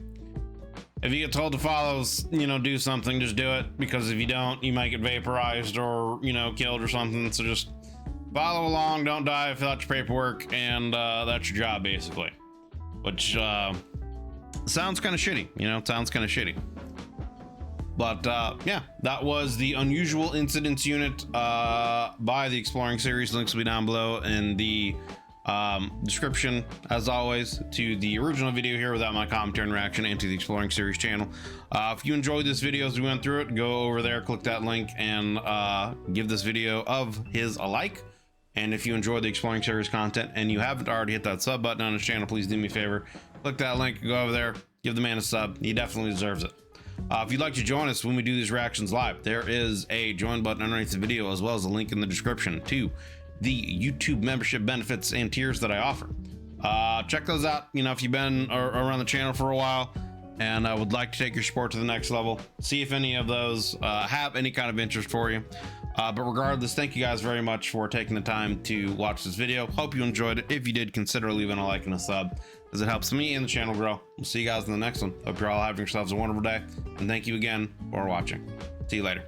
Speaker 1: if you get told to follow, you know, do something, just do it, because if you don't, you might get vaporized or, you know, killed or something. So just follow along, don't die, fill out your paperwork, and that's your job, basically. Which sounds kind of shitty, you know, sounds kind of shitty. But yeah, that was the Unusual Incidents Unit by the Exploring series. Links will be down below in the description, as always, to the original video here without my commentary and reaction, and to the Exploring series channel. If you enjoyed this video as we went through it, go over there, click that link, and give this video of his a like. And if you enjoyed the Exploring series content and you haven't already hit that sub button on his channel, please do me a favor, click that link, go over there, give the man a sub. He definitely deserves it. If you'd like to join us when we do these reactions live, there is a join button underneath the video, as well as a link in the description to the YouTube membership benefits and tiers that I offer. Check those out. You know, if you've been around the channel for a while and would like to take your support to the next level, see if any of those have any kind of interest for you. But regardless, thank you guys very much for taking the time to watch this video. Hope you enjoyed it. If you did, consider leaving a like and a sub, as it helps me and the channel grow. We'll see you guys in the next one. Hope you're all having yourselves a wonderful day, and thank you again for watching. See you later.